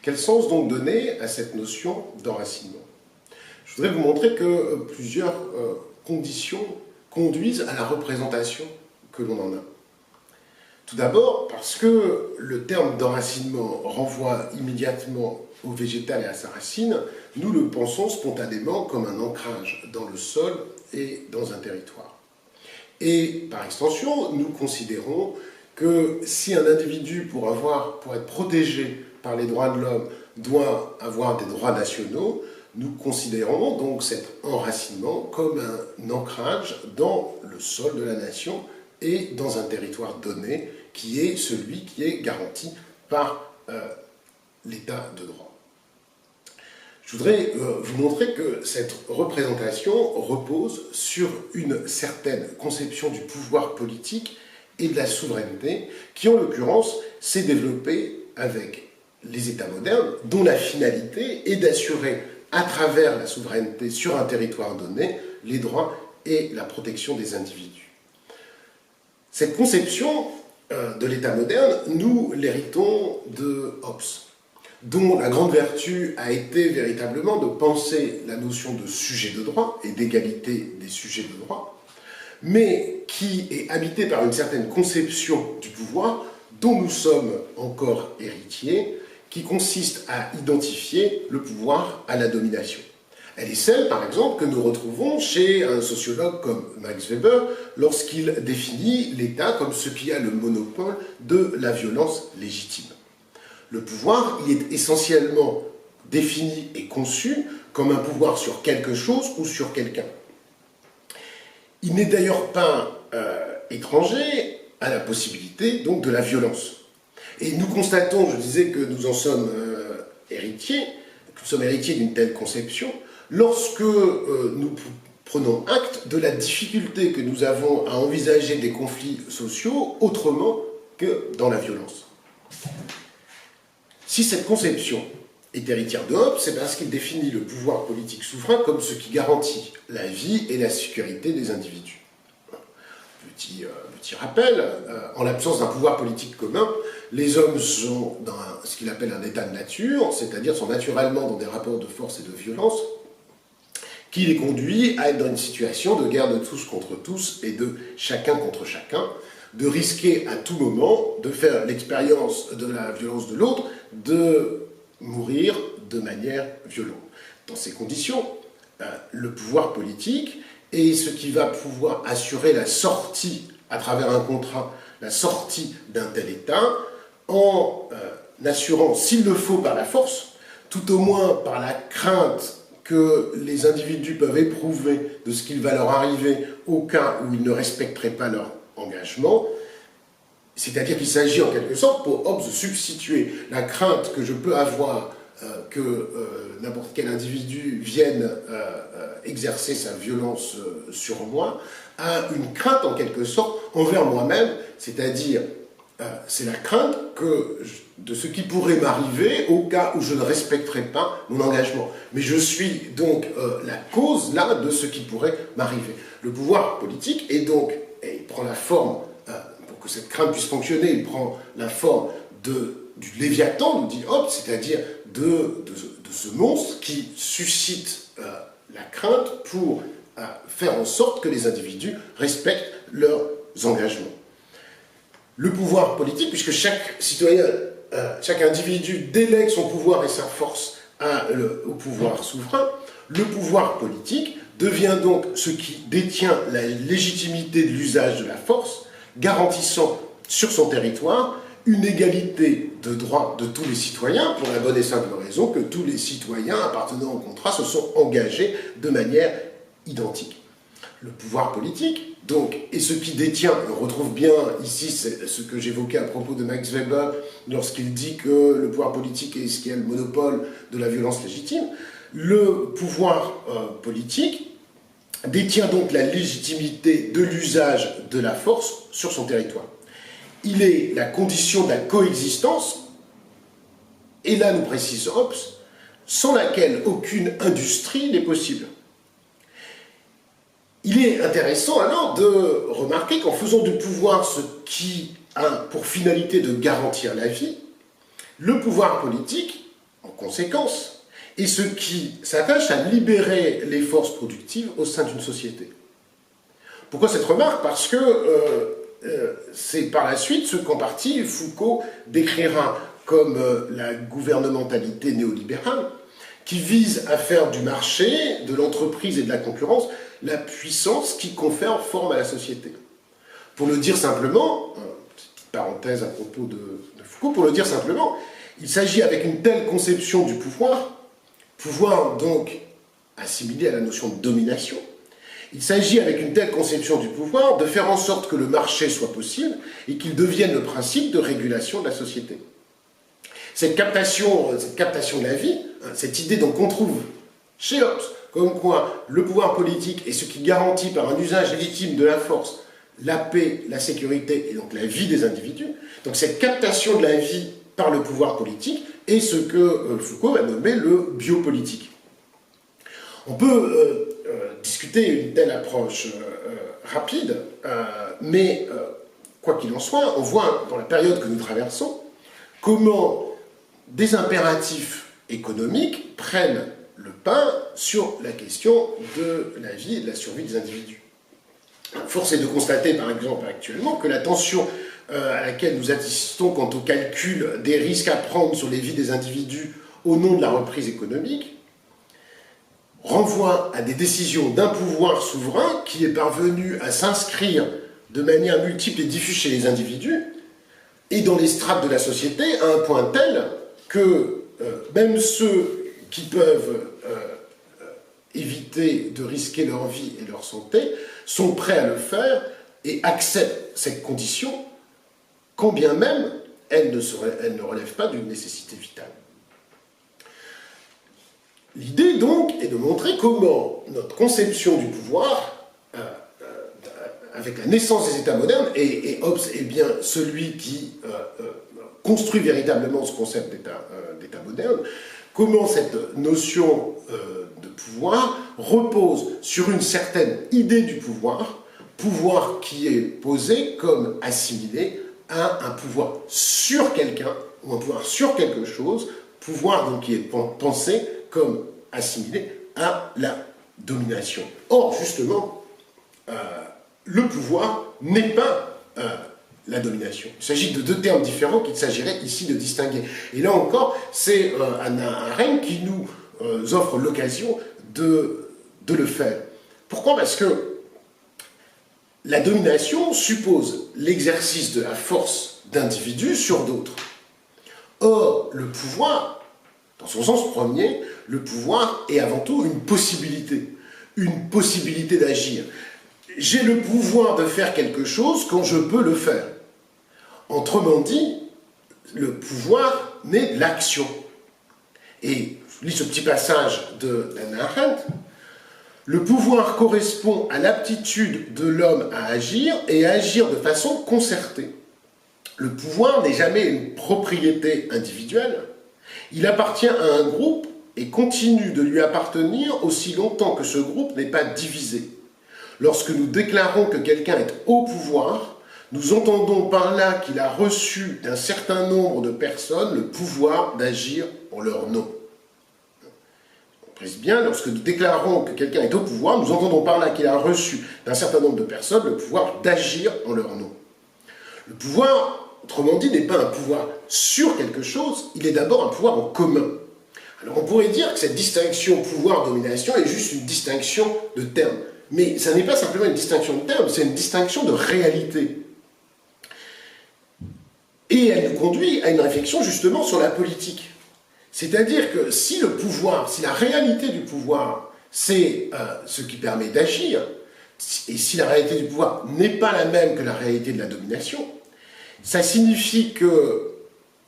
Quel sens donc donner à cette notion d'enracinement? Je voudrais vous montrer que plusieurs conditions conduisent à la représentation que l'on en a. Tout d'abord parce que le terme d'enracinement renvoie immédiatement au végétal et à sa racine, nous le pensons spontanément comme un ancrage dans le sol et dans un territoire. Et par extension, nous considérons que si un individu, pour être protégé par les droits de l'homme, doit avoir des droits nationaux, nous considérons donc cet enracinement comme un ancrage dans le sol de la nation et dans un territoire donné qui est celui qui est garanti par l'état de droit. Je voudrais vous montrer que cette représentation repose sur une certaine conception du pouvoir politique et de la souveraineté qui, en l'occurrence, s'est développée avec les États modernes, dont la finalité est d'assurer, à travers la souveraineté sur un territoire donné, les droits et la protection des individus. Cette conception de l'État moderne, nous l'héritons de Hobbes, dont la grande vertu a été véritablement de penser la notion de sujet de droit et d'égalité des sujets de droit, mais qui est habité par une certaine conception du pouvoir dont nous sommes encore héritiers, qui consiste à identifier le pouvoir à la domination. Elle est celle, par exemple, que nous retrouvons chez un sociologue comme Max Weber lorsqu'il définit l'État comme ce qui a le monopole de la violence légitime. Le pouvoir, il est essentiellement défini et conçu comme un pouvoir sur quelque chose ou sur quelqu'un. Il n'est d'ailleurs pas étranger à la possibilité donc de la violence. Et nous constatons, je disais que nous en sommes héritiers, que nous sommes héritiers d'une telle conception, lorsque nous prenons acte de la difficulté que nous avons à envisager des conflits sociaux autrement que dans la violence. Si cette conception est héritière de Hobbes, c'est parce qu'il définit le pouvoir politique souverain comme ce qui garantit la vie et la sécurité des individus. Petit rappel, en l'absence d'un pouvoir politique commun, les hommes sont dans ce qu'il appelle un état de nature, c'est-à-dire sont naturellement dans des rapports de force et de violence, qui les conduit à être dans une situation de guerre de tous contre tous et de chacun contre chacun, de risquer à tout moment de faire l'expérience de la violence de l'autre, de mourir de manière violente. Dans ces conditions, le pouvoir politique est ce qui va pouvoir assurer la sortie, à travers un contrat, la sortie d'un tel état, en assurant, s'il le faut par la force, tout au moins par la crainte que les individus peuvent éprouver de ce qu'il va leur arriver au cas où ils ne respecteraient pas leur engagement, c'est-à-dire qu'il s'agit en quelque sorte pour Hobbes de substituer la crainte que je peux avoir que n'importe quel individu vienne exercer sa violence sur moi à une crainte en quelque sorte envers moi-même, c'est-à-dire c'est la crainte de ce qui pourrait m'arriver au cas où je ne respecterais pas mon engagement. Mais je suis donc la cause là de ce qui pourrait m'arriver. Le pouvoir politique est donc, et il prend la forme, pour que cette crainte puisse fonctionner, il prend la forme du Léviathan, nous dit Hobbes, c'est-à-dire de ce monstre qui suscite la crainte pour faire en sorte que les individus respectent leurs engagements. Le pouvoir politique, puisque chaque citoyen, chaque individu délègue son pouvoir et sa force au pouvoir souverain, le pouvoir politique devient donc ce qui détient la légitimité de l'usage de la force, garantissant sur son territoire une égalité de droits de tous les citoyens, pour la bonne et simple raison que tous les citoyens appartenant au contrat se sont engagés de manière identique. Le pouvoir politique, donc, est ce qui détient, on retrouve bien ici ce que j'évoquais à propos de Max Weber, lorsqu'il dit que le pouvoir politique est ce qui a le monopole de la violence légitime. Le pouvoir politique détient donc la légitimité de l'usage de la force sur son territoire. Il est la condition de la coexistence, et là nous précise Hobbes, sans laquelle aucune industrie n'est possible. Il est intéressant alors de remarquer qu'en faisant du pouvoir ce qui a pour finalité de garantir la vie, le pouvoir politique, en conséquence, et ce qui s'attache à libérer les forces productives au sein d'une société. Pourquoi cette remarque? Parce que c'est par la suite ce qu'en partie Foucault décrira comme la gouvernementalité néolibérale, qui vise à faire du marché, de l'entreprise et de la concurrence la puissance qui confère forme à la société. Pour le dire simplement, petite parenthèse à propos de Foucault, pour le dire simplement, il s'agit avec une telle conception du pouvoir donc assimilé à la notion de domination, il s'agit avec une telle conception du pouvoir de faire en sorte que le marché soit possible et qu'il devienne le principe de régulation de la société. Cette captation de la vie, cette idée donc qu'on trouve chez Hobbes, comme quoi le pouvoir politique est ce qui garantit par un usage légitime de la force la paix, la sécurité et donc la vie des individus. Donc cette captation de la vie par le pouvoir politique est ce que Foucault va nommer le biopolitique. On peut discuter une telle approche rapide, mais quoi qu'il en soit, on voit dans la période que nous traversons comment des impératifs économiques prennent le pas sur la question de la vie et de la survie des individus. Force est de constater, par exemple, actuellement, que la tension à laquelle nous assistons quant au calcul des risques à prendre sur les vies des individus au nom de la reprise économique renvoie à des décisions d'un pouvoir souverain qui est parvenu à s'inscrire de manière multiple et diffuse chez les individus et dans les strates de la société à un point tel que même ceux qui peuvent éviter de risquer leur vie et leur santé sont prêts à le faire et acceptent cette condition, quand bien même elle ne relève pas d'une nécessité vitale. L'idée donc est de montrer comment notre conception du pouvoir, avec la naissance des États modernes, et Hobbes est bien celui qui construit véritablement ce concept d'État moderne, comment cette notion de pouvoir repose sur une certaine idée du pouvoir qui est posé comme assimilé à un pouvoir sur quelqu'un, ou un pouvoir sur quelque chose, pouvoir donc qui est pensé comme assimilé à la domination. Or, justement, le pouvoir n'est pas la domination. Il s'agit de deux termes différents qu'il s'agirait ici de distinguer. Et là encore, c'est Hannah Arendt qui nous offre l'occasion de le faire. Pourquoi? Parce que la domination suppose l'exercice de la force d'individus sur d'autres. Or, le pouvoir, dans son sens premier, le pouvoir est avant tout une possibilité d'agir. J'ai le pouvoir de faire quelque chose quand je peux le faire. Autrement dit, le pouvoir n'est l'action. Et je lis ce petit passage de Hannah Arendt. Le pouvoir correspond à l'aptitude de l'homme à agir et à agir de façon concertée. Le pouvoir n'est jamais une propriété individuelle. Il appartient à un groupe et continue de lui appartenir aussi longtemps que ce groupe n'est pas divisé. Lorsque nous déclarons que quelqu'un est au pouvoir, nous entendons par là qu'il a reçu d'un certain nombre de personnes le pouvoir d'agir en leur nom. On précise bien, lorsque nous déclarons que quelqu'un est au pouvoir, nous entendons par là qu'il a reçu d'un certain nombre de personnes le pouvoir d'agir en leur nom. Le pouvoir, autrement dit, n'est pas un pouvoir sur quelque chose, il est d'abord un pouvoir en commun. Alors on pourrait dire que cette distinction pouvoir-domination est juste une distinction de termes. Mais ça n'est pas simplement une distinction de termes, c'est une distinction de réalité. Et elle nous conduit à une réflexion justement sur la politique. C'est-à-dire que si le pouvoir, si la réalité du pouvoir, c'est ce qui permet d'agir, et si la réalité du pouvoir n'est pas la même que la réalité de la domination, ça signifie que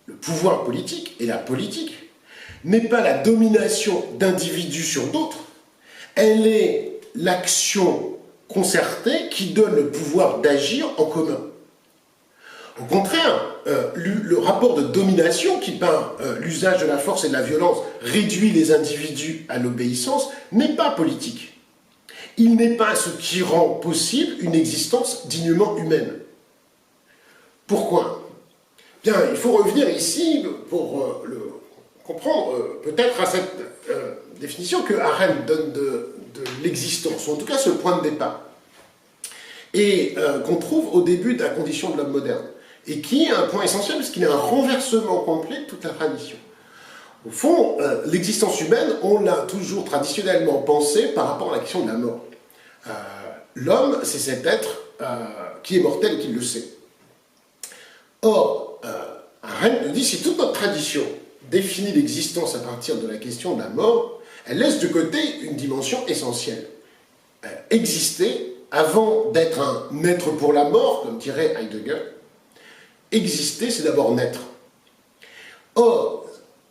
le pouvoir politique et la politique n'est pas la domination d'individus sur d'autres, elle est l'action concertée qui donne le pouvoir d'agir en commun. Au contraire, le rapport de domination qui, par l'usage de la force et de la violence, réduit les individus à l'obéissance, n'est pas politique. Il n'est pas ce qui rend possible une existence dignement humaine. Pourquoi? Bien, il faut revenir ici, pour comprendre peut-être à cette définition que Arendt donne de l'existence, ou en tout cas ce point de départ, et qu'on trouve au début de la condition de l'homme moderne, et qui est un point essentiel parce qu'il est un renversement complet de toute la tradition. Au fond, l'existence humaine, on l'a toujours traditionnellement pensée par rapport à la question de la mort. L'homme, c'est cet être qui est mortel et qui le sait. Or, Arendt nous dit, si toute notre tradition définit l'existence à partir de la question de la mort, elle laisse de côté une dimension essentielle. Exister, avant d'être un être pour la mort, comme dirait Heidegger, exister, c'est d'abord naître. Or,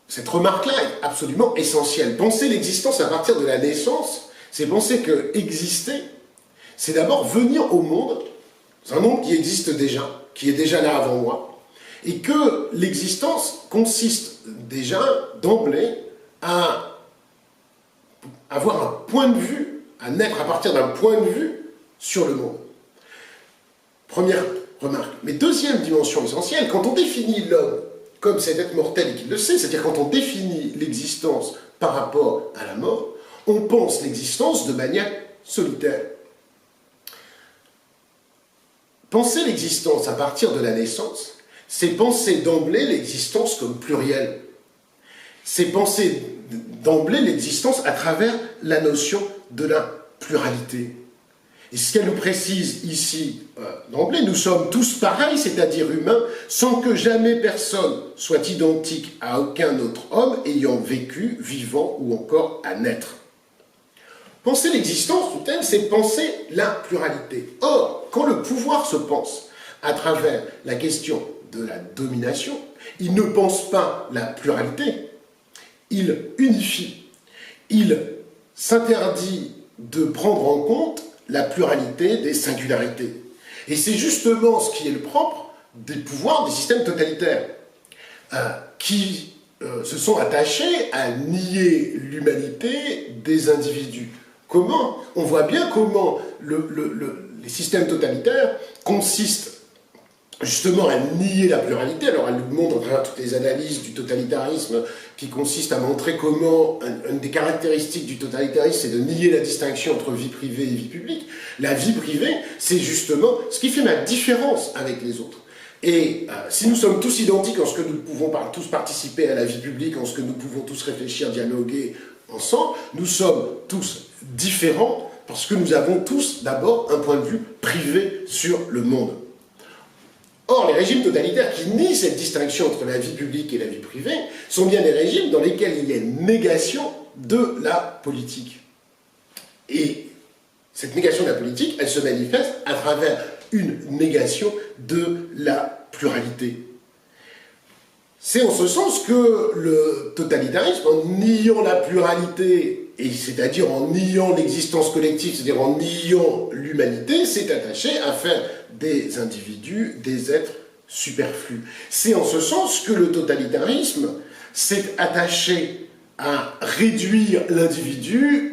cette remarque-là est absolument essentielle. Penser l'existence à partir de la naissance, c'est penser que exister, c'est d'abord venir au monde, c'est un monde qui existe déjà, qui est déjà là avant moi, et que l'existence consiste déjà d'emblée à avoir un point de vue, à naître à partir d'un point de vue sur le monde. Première remarque. Mais deuxième dimension essentielle, quand on définit l'homme comme cet être mortel et qu'il le sait, c'est-à-dire quand on définit l'existence par rapport à la mort, on pense l'existence de manière solitaire. Penser l'existence à partir de la naissance, c'est penser d'emblée l'existence comme plurielle. C'est penser d'emblée l'existence à travers la notion de la pluralité. Et ce qu'elle nous précise ici d'emblée, nous sommes tous pareils, c'est-à-dire humains, sans que jamais personne soit identique à aucun autre homme ayant vécu, vivant ou encore à naître. Penser l'existence tout tel, c'est penser la pluralité. Or, quand le pouvoir se pense à travers la question de la domination, il ne pense pas la pluralité, il unifie, il s'interdit de prendre en compte la pluralité des singularités. Et c'est justement ce qui est le propre des pouvoirs des systèmes totalitaires, qui se sont attachés à nier l'humanité des individus. Comment? On voit bien comment les systèmes totalitaires consistent justement à nier la pluralité. Alors elle nous montre à travers toutes les analyses du totalitarisme qui consiste à montrer comment une des caractéristiques du totalitarisme, c'est de nier la distinction entre vie privée et vie publique. La vie privée, c'est justement ce qui fait la différence avec les autres. Et si nous sommes tous identiques en ce que nous pouvons tous participer à la vie publique, en ce que nous pouvons tous réfléchir, dialoguer ensemble, nous sommes tous différents parce que nous avons tous d'abord un point de vue privé sur le monde. Or, les régimes totalitaires qui nient cette distinction entre la vie publique et la vie privée sont bien des régimes dans lesquels il y a une négation de la politique. Et cette négation de la politique, elle se manifeste à travers une négation de la pluralité. C'est en ce sens que le totalitarisme, en niant la pluralité, et c'est-à-dire en niant l'existence collective, c'est-à-dire en niant l'humanité, s'est attaché à faire des individus des êtres superflus. C'est en ce sens que le totalitarisme s'est attaché à réduire l'individu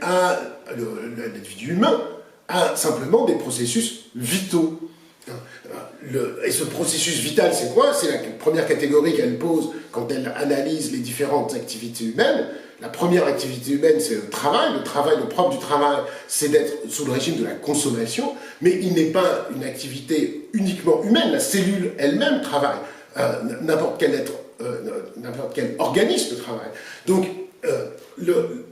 humain à simplement des processus vitaux. Et ce processus vital, c'est quoi? C'est la première catégorie qu'elle pose quand elle analyse les différentes activités humaines. La première activité humaine, c'est le travail. Le propre du travail, c'est d'être sous le régime de la consommation, mais il n'est pas une activité uniquement humaine. La cellule elle-même travaille. N'importe quel organisme travaille. Donc, le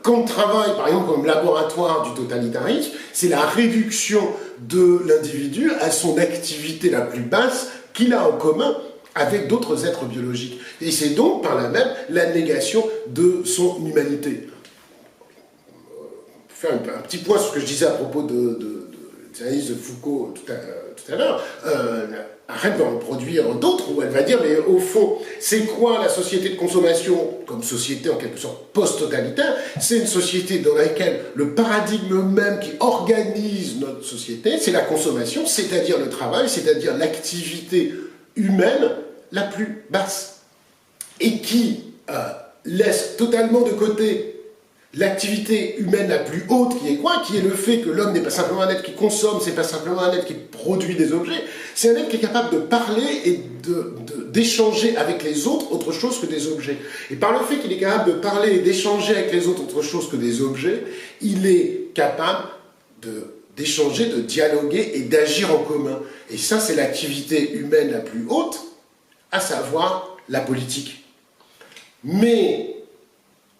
camp de travail, par exemple, comme laboratoire du totalitarisme, c'est la réduction de l'individu à son activité la plus basse qu'il a en commun avec d'autres êtres biologiques. Et c'est donc, par là même, la négation de son humanité. Pour faire un petit point sur ce que je disais à propos de l'analyse de Foucault tout à l'heure, Arendt va en produire d'autres, où elle va dire, mais au fond, c'est quoi la société de consommation, comme société en quelque sorte post-totalitaire? C'est une société dans laquelle le paradigme même qui organise notre société, c'est la consommation, c'est-à-dire le travail, c'est-à-dire l'activité humaine la plus basse, et qui laisse totalement de côté l'activité humaine la plus haute, qui est quoi? Qui est le fait que l'homme n'est pas simplement un être qui consomme, c'est pas simplement un être qui produit des objets, c'est un être qui est capable de parler et d'échanger avec les autres autre chose que des objets. Et par le fait qu'il est capable de parler et d'échanger avec les autres autre chose que des objets, il est capable d'échanger, de dialoguer et d'agir en commun. Et ça, c'est l'activité humaine la plus haute, à savoir la politique. Mais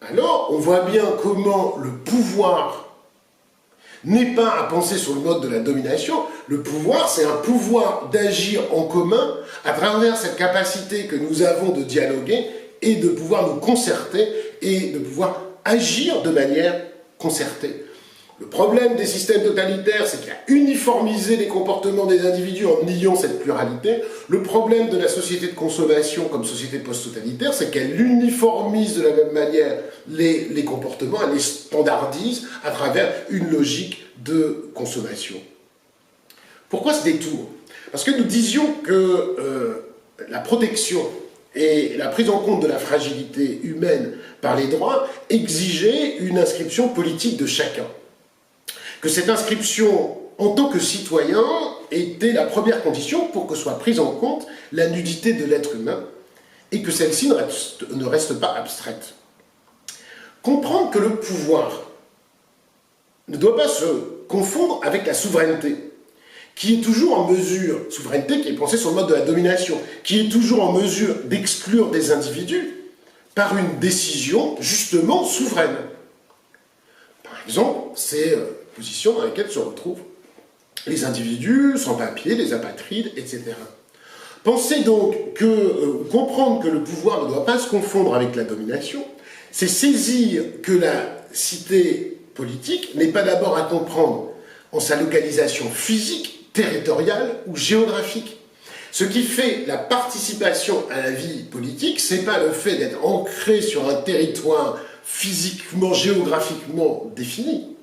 alors, on voit bien comment le pouvoir n'est pas à penser sur le mode de la domination. Le pouvoir, c'est un pouvoir d'agir en commun à travers cette capacité que nous avons de dialoguer et de pouvoir nous concerter et de pouvoir agir de manière concertée. Le problème des systèmes totalitaires, c'est qu'il a uniformisé les comportements des individus en niant cette pluralité. Le problème de la société de consommation comme société post-totalitaire, c'est qu'elle uniformise de la même manière les comportements, elle les standardise à travers une logique de consommation. Pourquoi ce détour? Parce que nous disions que la protection et la prise en compte de la fragilité humaine par les droits exigeait une inscription politique de chacun. Que cette inscription en tant que citoyen était la première condition pour que soit prise en compte la nudité de l'être humain et que celle-ci ne reste pas abstraite. Comprendre que le pouvoir ne doit pas se confondre avec la souveraineté, qui est toujours en mesure, souveraineté qui est pensée sur le mode de la domination, qui est toujours en mesure d'exclure des individus par une décision justement souveraine. Par exemple, c'est position dans laquelle se retrouvent les individus sans papier, les apatrides, etc. Penser donc comprendre que le pouvoir ne doit pas se confondre avec la domination, c'est saisir que la cité politique n'est pas d'abord à comprendre en sa localisation physique, territoriale ou géographique. Ce qui fait la participation à la vie politique, c'est pas le fait d'être ancré sur un territoire physiquement, géographiquement défini.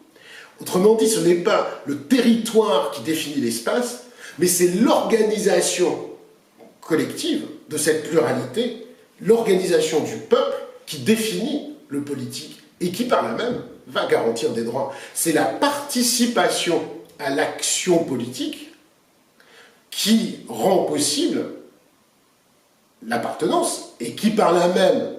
Autrement dit, ce n'est pas le territoire qui définit l'espace, mais c'est l'organisation collective de cette pluralité, l'organisation du peuple qui définit le politique et qui, par là même, va garantir des droits. C'est la participation à l'action politique qui rend possible l'appartenance et qui, par là même,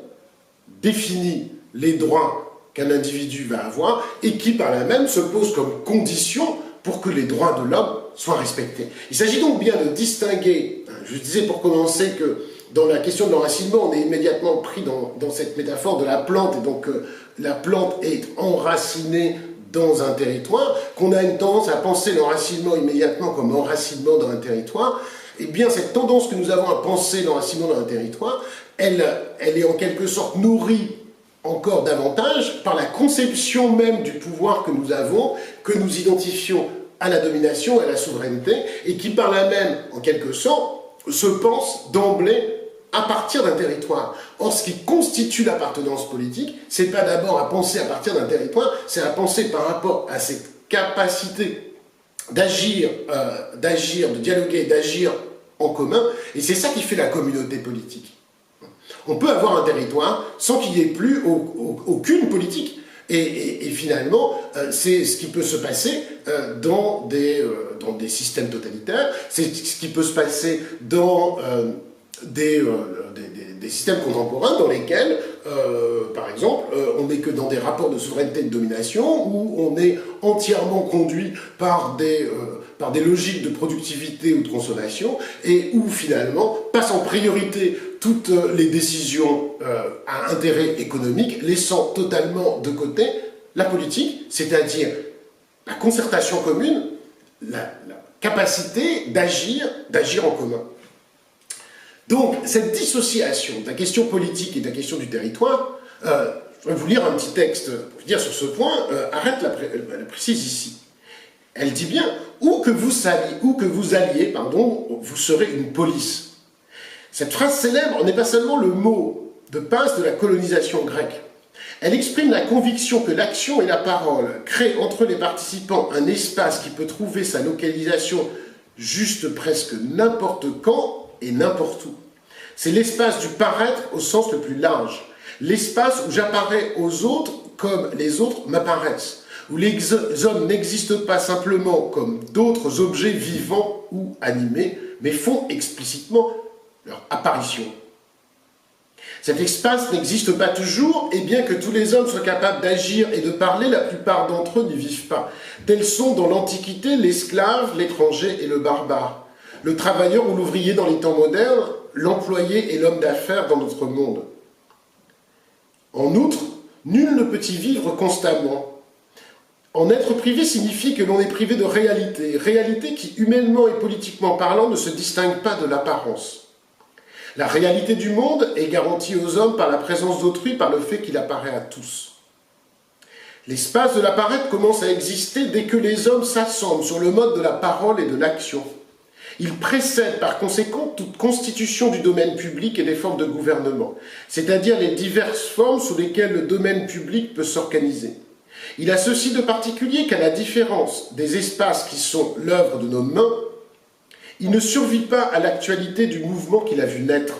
définit les droits qu'un individu va avoir et qui, par là même, se pose comme condition pour que les droits de l'homme soient respectés. Il s'agit donc bien de distinguer, je disais pour commencer que dans la question de l'enracinement, on est immédiatement pris dans cette métaphore de la plante, et donc la plante est enracinée dans un territoire, qu'on a une tendance à penser l'enracinement immédiatement comme enracinement dans un territoire. Eh bien, cette tendance que nous avons à penser l'enracinement dans un territoire, elle est en quelque sorte nourrie encore davantage par la conception même du pouvoir que nous avons, que nous identifions à la domination, à la souveraineté, et qui par là même, en quelque sorte, se pense d'emblée à partir d'un territoire. Or, ce qui constitue l'appartenance politique, c'est pas d'abord à penser à partir d'un territoire, c'est à penser par rapport à cette capacité d'agir, de dialoguer, d'agir en commun, et c'est ça qui fait la communauté politique. On peut avoir un territoire sans qu'il n'y ait plus aucune politique. Et finalement, c'est ce qui peut se passer dans des systèmes totalitaires, c'est ce qui peut se passer dans des systèmes contemporains dans lesquels, par exemple, on n'est que dans des rapports de souveraineté et de domination, où on est entièrement conduit par des logiques de productivité ou de consommation, et où finalement passent en priorité toutes les décisions à intérêt économique, laissant totalement de côté la politique, c'est-à-dire la concertation commune, la capacité d'agir en commun. Donc, cette dissociation de la question politique et de la question du territoire, je vais vous lire un petit texte pour dire sur ce point, Arrête la précise ici. Elle dit bien, où que vous alliez, vous serez une police. Cette phrase célèbre n'est pas seulement le mot de passe de la colonisation grecque. Elle exprime la conviction que l'action et la parole créent entre les participants un espace qui peut trouver sa localisation juste presque n'importe quand et n'importe où. C'est l'espace du paraître au sens le plus large. L'espace où j'apparais aux autres comme les autres m'apparaissent, où les hommes n'existent pas simplement comme d'autres objets vivants ou animés, mais font explicitement leur apparition. Cet espace n'existe pas toujours, et bien que tous les hommes soient capables d'agir et de parler, la plupart d'entre eux n'y vivent pas. Tels sont dans l'Antiquité l'esclave, l'étranger et le barbare, le travailleur ou l'ouvrier dans les temps modernes, l'employé et l'homme d'affaires dans notre monde. En outre, nul ne peut y vivre constamment. En être privé signifie que l'on est privé de réalité, réalité qui, humainement et politiquement parlant, ne se distingue pas de l'apparence. La réalité du monde est garantie aux hommes par la présence d'autrui, par le fait qu'il apparaît à tous. L'espace de l'apparaître commence à exister dès que les hommes s'assemblent sur le mode de la parole et de l'action. Il précède par conséquent toute constitution du domaine public et des formes de gouvernement, c'est-à-dire les diverses formes sous lesquelles le domaine public peut s'organiser. Il a ceci de particulier qu'à la différence des espaces qui sont l'œuvre de nos mains, il ne survit pas à l'actualité du mouvement qu'il a vu naître.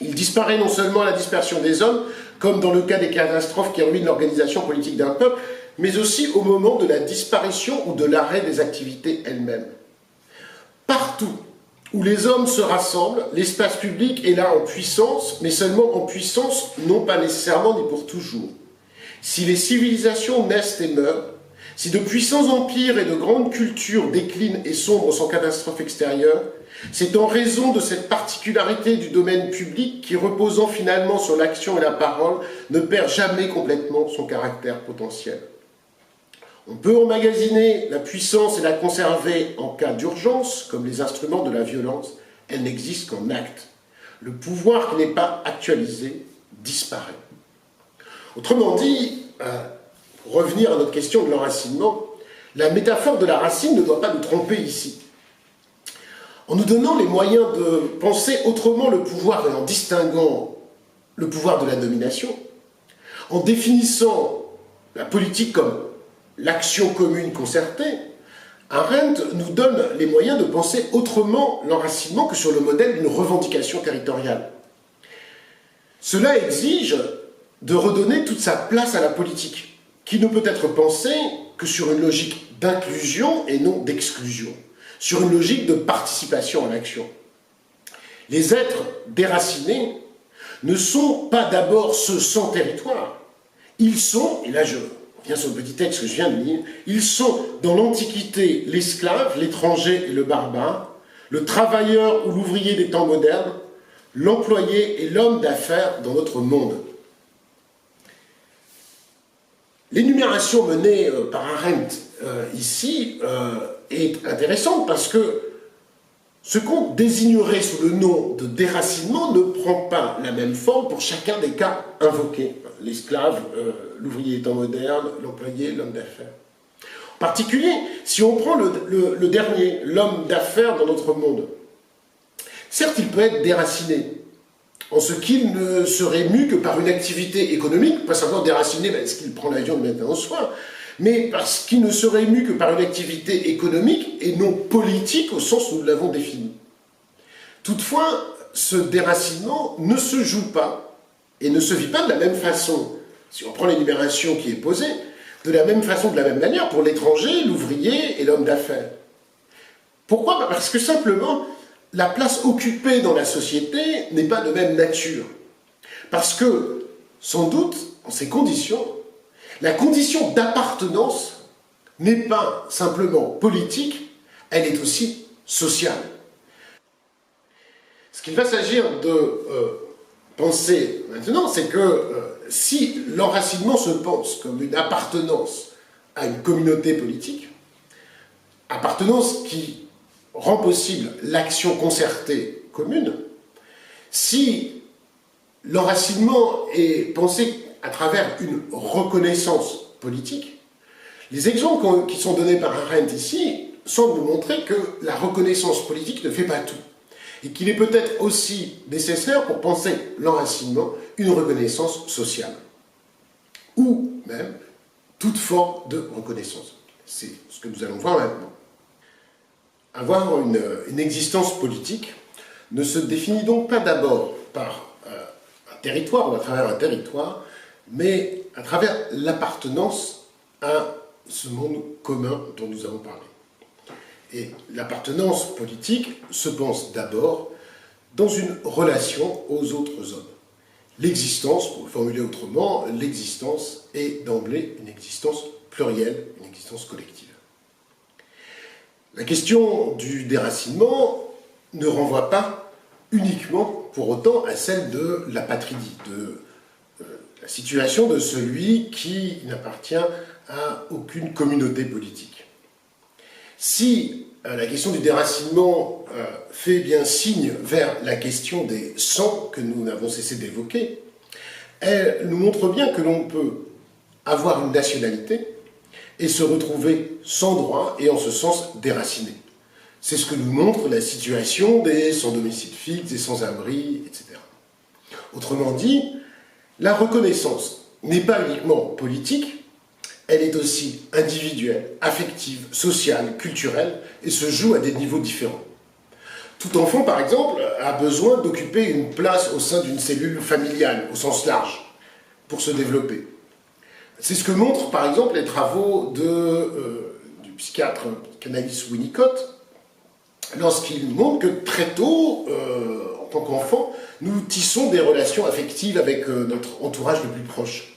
Il disparaît non seulement à la dispersion des hommes, comme dans le cas des catastrophes qui ruinent l'organisation politique d'un peuple, mais aussi au moment de la disparition ou de l'arrêt des activités elles-mêmes. Partout où les hommes se rassemblent, l'espace public est là en puissance, mais seulement en puissance, non pas nécessairement ni pour toujours. Si les civilisations naissent et meurent, si de puissants empires et de grandes cultures déclinent et sombrent sans catastrophe extérieure, c'est en raison de cette particularité du domaine public qui, reposant finalement sur l'action et la parole, ne perd jamais complètement son caractère potentiel. On peut emmagasiner la puissance et la conserver en cas d'urgence, comme les instruments de la violence, elle n'existe qu'en acte. Le pouvoir qui n'est pas actualisé disparaît. Autrement dit, pour revenir à notre question de l'enracinement, la métaphore de la racine ne doit pas nous tromper ici. En nous donnant les moyens de penser autrement le pouvoir et en distinguant le pouvoir de la domination, en définissant la politique comme l'action commune concertée, Arendt nous donne les moyens de penser autrement l'enracinement que sur le modèle d'une revendication territoriale. Cela exige de redonner toute sa place à la politique, qui ne peut être pensée que sur une logique d'inclusion et non d'exclusion, sur une logique de participation à l'action. Les êtres déracinés ne sont pas d'abord ceux sans territoire, ils sont, et là je reviens sur le petit texte que je viens de lire, ils sont dans l'Antiquité l'esclave, l'étranger et le barbare, le travailleur ou l'ouvrier des temps modernes, l'employé et l'homme d'affaires dans notre monde. L'énumération menée par Arendt ici est intéressante parce que ce qu'on désignerait sous le nom de déracinement ne prend pas la même forme pour chacun des cas invoqués. L'esclave, l'ouvrier des temps modernes, l'employé, l'homme d'affaires. En particulier, si on prend le dernier, l'homme d'affaires dans notre monde, certes il peut être déraciné, en ce qu'il ne serait mu que par une activité économique, pas simplement déraciné parce qu'il prend l'avion de matin au soir, mais parce qu'il ne serait mu que par une activité économique et non politique au sens où nous l'avons défini. Toutefois, ce déracinement ne se joue pas et ne se vit pas de la même façon. Si on prend l'énumération qui est posée, de la même façon, de la même manière pour l'étranger, l'ouvrier et l'homme d'affaires. Pourquoi ? Parce que simplement, la place occupée dans la société n'est pas de même nature. Parce que, sans doute, en ces conditions, la condition d'appartenance n'est pas simplement politique, elle est aussi sociale. Ce qu'il va s'agir de penser maintenant, c'est que si l'enracinement se pense comme une appartenance à une communauté politique, appartenance qui rend possible l'action concertée commune, si l'enracinement est pensé à travers une reconnaissance politique, les exemples qui sont donnés par Arendt ici semblent nous montrer que la reconnaissance politique ne fait pas tout, et qu'il est peut-être aussi nécessaire pour penser l'enracinement une reconnaissance sociale, ou même toute forme de reconnaissance. C'est ce que nous allons voir maintenant. Avoir une existence politique ne se définit donc pas d'abord par un territoire ou à travers un territoire, mais à travers l'appartenance à ce monde commun dont nous avons parlé. Et l'appartenance politique se pense d'abord dans une relation aux autres hommes. L'existence, pour le formuler autrement, l'existence est d'emblée une existence plurielle, une existence collective. La question du déracinement ne renvoie pas uniquement pour autant à celle de l'apatridie, de la situation de celui qui n'appartient à aucune communauté politique. Si la question du déracinement fait bien signe vers la question des sangs que nous n'avons cessé d'évoquer, elle nous montre bien que l'on peut avoir une nationalité et se retrouver sans droit et en ce sens déraciné. C'est ce que nous montre la situation des sans domicile fixe, des sans-abri, etc. Autrement dit, la reconnaissance n'est pas uniquement politique, elle est aussi individuelle, affective, sociale, culturelle, et se joue à des niveaux différents. Tout enfant, par exemple, a besoin d'occuper une place au sein d'une cellule familiale, au sens large, pour se développer. C'est ce que montrent, par exemple, les travaux du psychiatre psychanalyste Winnicott, lorsqu'il montre que très tôt, en tant qu'enfant, nous tissons des relations affectives avec notre entourage le plus proche.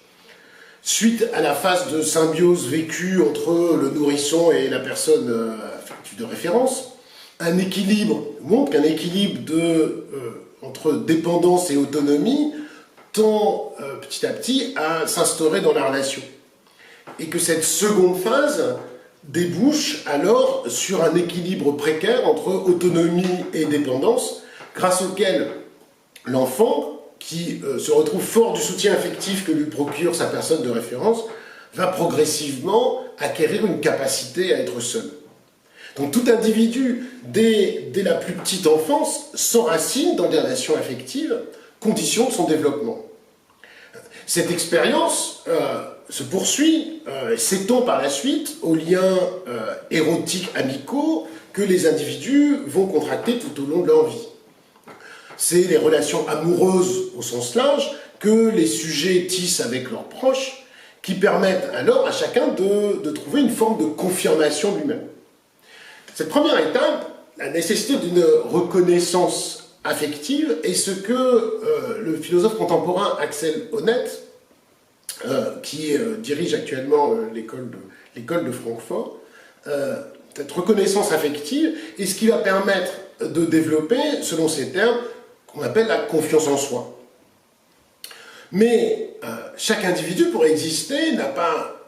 Suite à la phase de symbiose vécue entre le nourrisson et la personne affective de référence, un équilibre montre qu'un équilibre entre dépendance et autonomie tend petit à petit à s'instaurer dans la relation. Et que cette seconde phase débouche alors sur un équilibre précaire entre autonomie et dépendance, grâce auquel l'enfant, qui se retrouve fort du soutien affectif que lui procure sa personne de référence, va progressivement acquérir une capacité à être seul. Donc tout individu, dès la plus petite enfance, s'enracine dans des relations affectives, condition de son développement. Cette expérience se poursuit, s'étend par la suite aux liens érotiques amicaux que les individus vont contracter tout au long de leur vie. C'est les relations amoureuses au sens large que les sujets tissent avec leurs proches qui permettent alors à chacun de trouver une forme de confirmation lui-même. Cette première étape, la nécessité d'une reconnaissance affective, est ce que le philosophe contemporain Axel Honneth, qui dirige actuellement l'école de Francfort, cette reconnaissance affective est ce qui va permettre de développer, selon ces termes, qu'on appelle la confiance en soi. Mais chaque individu, pour exister, n'a pas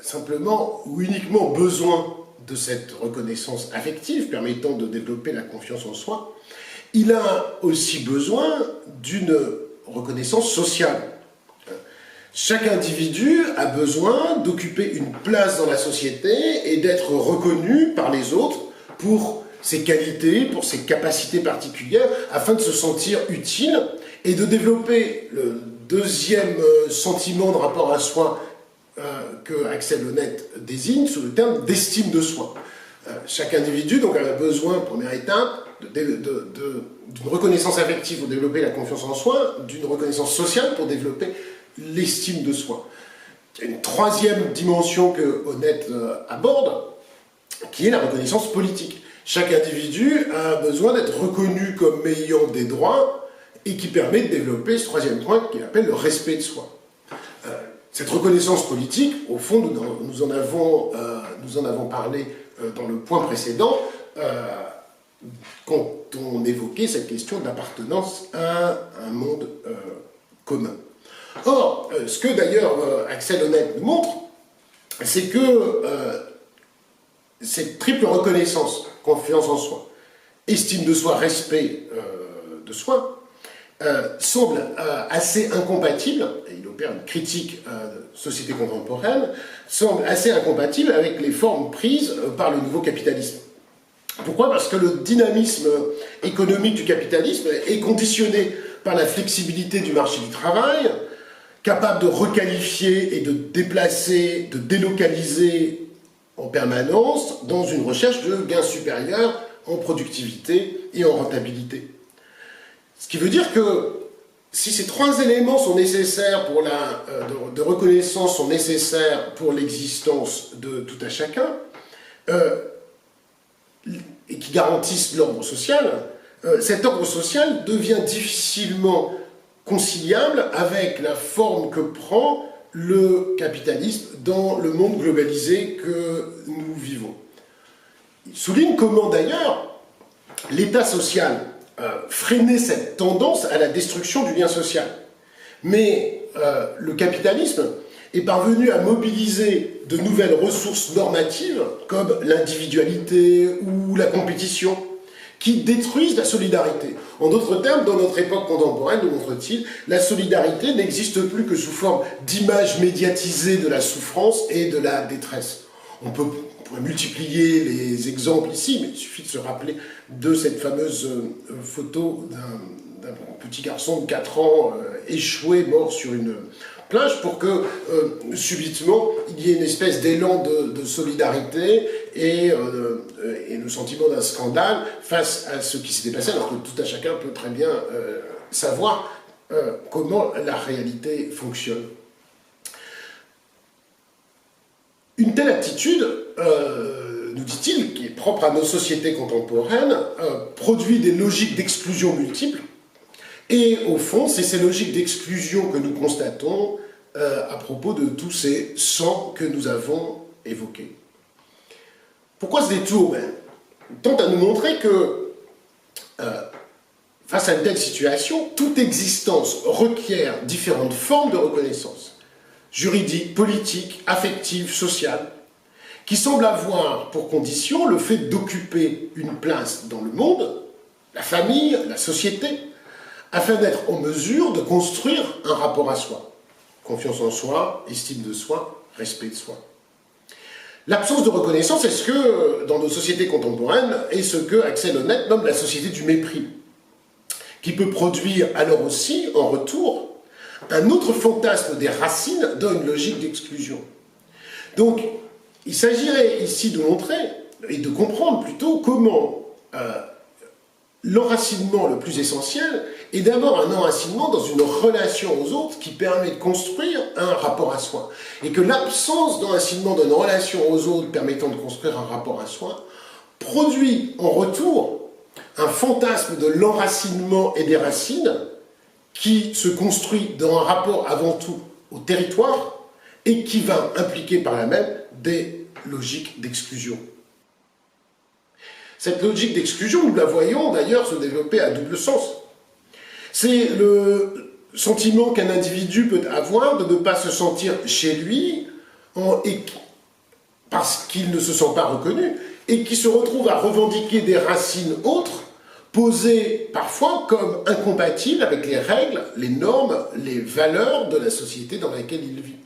simplement ou uniquement besoin de cette reconnaissance affective permettant de développer la confiance en soi. Il a aussi besoin d'une reconnaissance sociale. Chaque individu a besoin d'occuper une place dans la société et d'être reconnu par les autres pour ses qualités, pour ses capacités particulières, afin de se sentir utile et de développer le deuxième sentiment de rapport à soi que Axel Honneth désigne sous le terme d'estime de soi. Chaque individu donc, a besoin, première étape, d'une reconnaissance affective pour développer la confiance en soi, d'une reconnaissance sociale pour développer l'estime de soi. Il y a une troisième dimension que Honneth aborde, qui est la reconnaissance politique. Chaque individu a besoin d'être reconnu comme ayant des droits et qui permet de développer ce troisième point qu'il appelle le respect de soi. Cette reconnaissance politique, au fond, nous en avons parlé dans le point précédent, quand on évoquait cette question d'appartenance à un monde commun. Or, ce que d'ailleurs Axel Honneth nous montre, c'est que cette triple reconnaissance, confiance en soi, estime de soi, respect de soi, semble assez incompatible, et il opère une critique de société contemporaine, semble assez incompatible avec les formes prises par le nouveau capitalisme. Pourquoi ? Parce que le dynamisme économique du capitalisme est conditionné par la flexibilité du marché du travail, capable de requalifier et de déplacer, de délocaliser en permanence dans une recherche de gains supérieurs en productivité et en rentabilité. Ce qui veut dire que si ces trois éléments sont nécessaires pour de reconnaissance, sont nécessaires pour l'existence de tout un chacun, et qui garantissent l'ordre social, cet ordre social devient difficilement conciliable avec la forme que prend le capitalisme dans le monde globalisé que nous vivons. Il souligne comment d'ailleurs l'État social freinait cette tendance à la destruction du lien social. Mais le capitalisme est parvenu à mobiliser de nouvelles ressources normatives comme l'individualité ou la compétition qui détruisent la solidarité. En d'autres termes, dans notre époque contemporaine, nous montre-t-il, la solidarité n'existe plus que sous forme d'images médiatisées de la souffrance et de la détresse. On pourrait multiplier les exemples ici, mais il suffit de se rappeler de cette fameuse photo d'un petit garçon de 4 ans échoué, mort sur une plage, pour que subitement il y ait une espèce d'élan de solidarité et le sentiment d'un scandale face à ce qui s'était passé, alors que tout un chacun peut très bien savoir comment la réalité fonctionne. Une telle attitude, nous dit-il, qui est propre à nos sociétés contemporaines, produit des logiques d'exclusion multiples. Et au fond, c'est ces logiques d'exclusion que nous constatons à propos de tous ces champs que nous avons évoqués. Pourquoi ce détour? Il tente à nous montrer que, face à une telle situation, toute existence requiert différentes formes de reconnaissance, juridique, politique, affective, sociale, qui semblent avoir pour condition le fait d'occuper une place dans le monde, la famille, la société, afin d'être en mesure de construire un rapport à soi. Confiance en soi, estime de soi, respect de soi. L'absence de reconnaissance est ce que, dans nos sociétés contemporaines, est ce que Axel Honneth nomme la société du mépris, qui peut produire alors aussi, en retour, un autre fantasme des racines dans une logique d'exclusion. Donc, il s'agirait ici de montrer, et de comprendre plutôt, comment l'enracinement le plus essentiel est d'abord un enracinement dans une relation aux autres qui permet de construire un rapport à soi. Et que l'absence d'enracinement d'une relation aux autres permettant de construire un rapport à soi produit en retour un fantasme de l'enracinement et des racines qui se construit dans un rapport avant tout au territoire et qui va impliquer par là même des logiques d'exclusion. Cette logique d'exclusion, nous la voyons d'ailleurs se développer à double sens. C'est le sentiment qu'un individu peut avoir de ne pas se sentir chez lui parce qu'il ne se sent pas reconnu et qui se retrouve à revendiquer des racines autres posées parfois comme incompatibles avec les règles, les normes, les valeurs de la société dans laquelle il vit.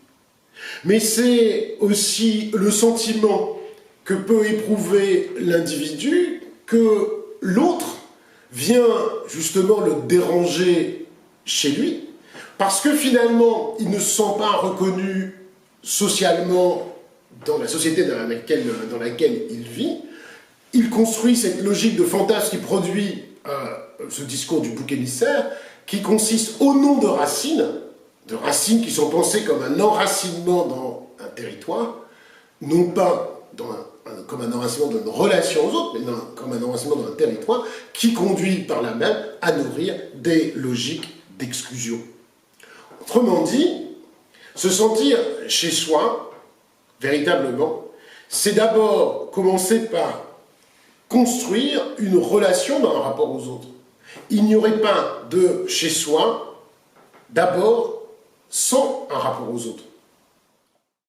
Mais c'est aussi le sentiment que peut éprouver l'individu, que l'autre vient justement le déranger chez lui, parce que finalement, il ne se sent pas reconnu socialement dans la société dans laquelle il vit. Il construit cette logique de fantasme qui produit ce discours du bouc émissaire, qui consiste au nom de racines qui sont pensées comme un enracinement dans un territoire, non pas comme un enracinement d'une relation aux autres, mais comme un enracinement d'un territoire, qui conduit par là même à nourrir des logiques d'exclusion. Autrement dit, se sentir chez soi, véritablement, c'est d'abord commencer par construire une relation dans un rapport aux autres. Il n'y aurait pas de chez soi, d'abord, sans un rapport aux autres.